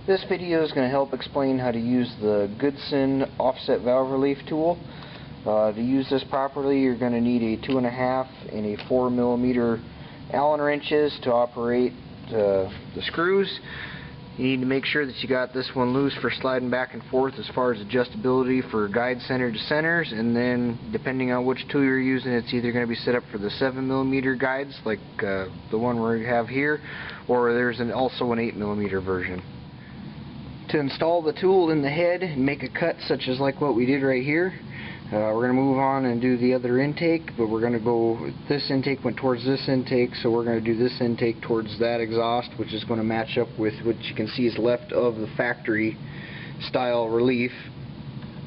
This video is going to help explain how to use the Goodson offset valve relief tool. To use this properly, you're going to need a 2.5 and a 4mm Allen wrenches to operate the screws. You need to make sure that you got this one loose for sliding back and forth as far as adjustability for guide center to centers, and then depending on which tool you're using, it's either going to be set up for the 7mm guides like the one we have here, or there's also an 8mm version. To install the tool in the head and make a cut such as like what we did right here, we're going to move on and do the other intake, but we're going to go, this intake went towards this intake, so we're going to do this intake towards that exhaust, which is going to match up with what you can see is left of the factory style relief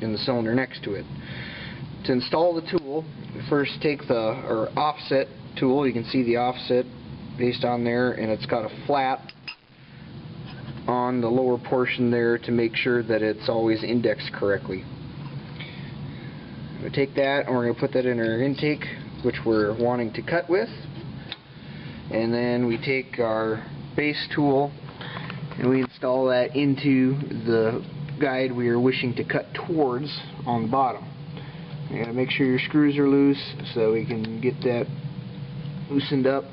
in the cylinder next to it. To install the tool, we first take the offset tool. You can see the offset based on there, and it's got a flap on the lower portion there to make sure that it's always indexed correctly. We take that and we're going to put that in our intake, which we're wanting to cut with, and then we take our base tool and we install that into the guide we are wishing to cut towards on the bottom. You got to make sure your screws are loose so we can get that loosened up,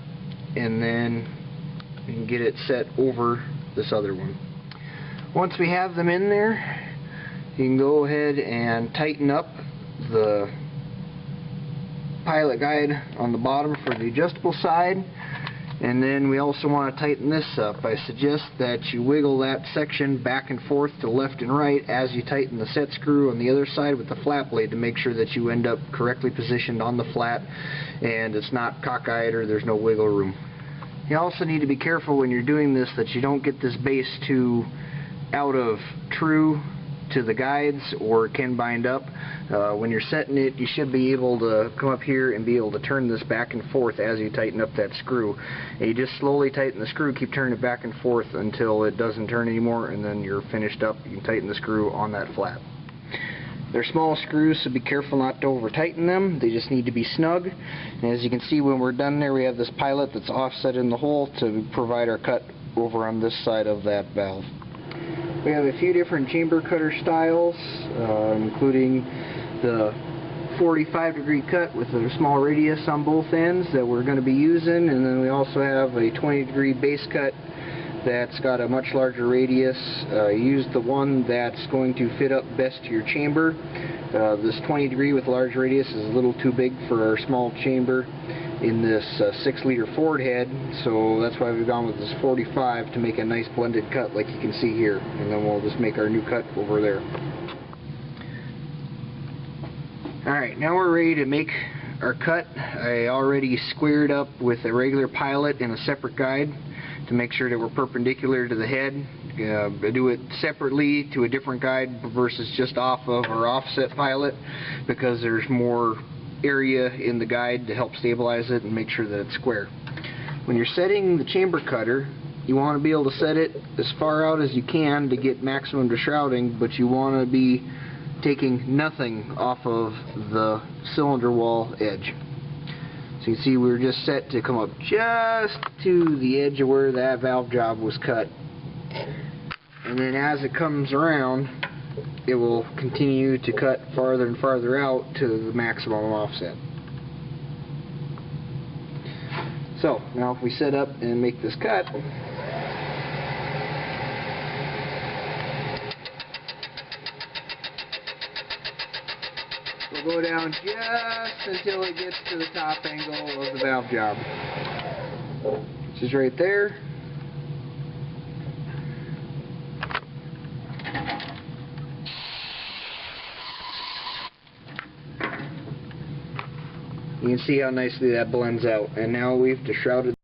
and then we can get it set over this other one. Once we have them in there, you can go ahead and tighten up the pilot guide on the bottom for the adjustable side, and then we also want to tighten this up. I suggest that you wiggle that section back and forth to left and right as you tighten the set screw on the other side with the flat blade to make sure that you end up correctly positioned on the flat and it's not cockeyed or there's no wiggle room. You also need to be careful when you're doing this that you don't get this base too out of true to the guides, or it can bind up. When you're setting it, you should be able to come up here and be able to turn this back and forth as you tighten up that screw. And you just slowly tighten the screw, keep turning it back and forth until it doesn't turn anymore, and then you're finished up. You can tighten the screw on that flap. They're small screws, so be careful not to over tighten them. They just need to be snug. And as you can see, when we're done there, we have this pilot that's offset in the hole to provide our cut over on this side of that valve. We have a few different chamber cutter styles, including the 45-degree cut with a small radius on both ends that we're going to be using, and then we also have a 20-degree base cut that's got a much larger radius. Use the one that's going to fit up best to your chamber. This 20-degree with large radius is a little too big for our small chamber in this 6-liter Ford head, so that's why we've gone with this 45 to make a nice blended cut like you can see here, and then we'll just make our new cut over there. Alright, now we're ready to make our cut. I already squared up with a regular pilot and a separate guide to make sure that we're perpendicular to the head. I do it separately to a different guide versus just off of our offset pilot, because there's more area in the guide to help stabilize it and make sure that it's square. When you're setting the chamber cutter, you want to be able to set it as far out as you can to get maximum deshrouding, but you want to be taking nothing off of the cylinder wall edge. So you can see we're just set to come up just to the edge of where that valve job was cut, and then as it comes around, it will continue to cut farther and farther out to the maximum offset. So now if we set up and make this cut, we'll go down just until it gets to the top angle of the valve job, which is right there. You can see how nicely that blends out, and now we've deshrouded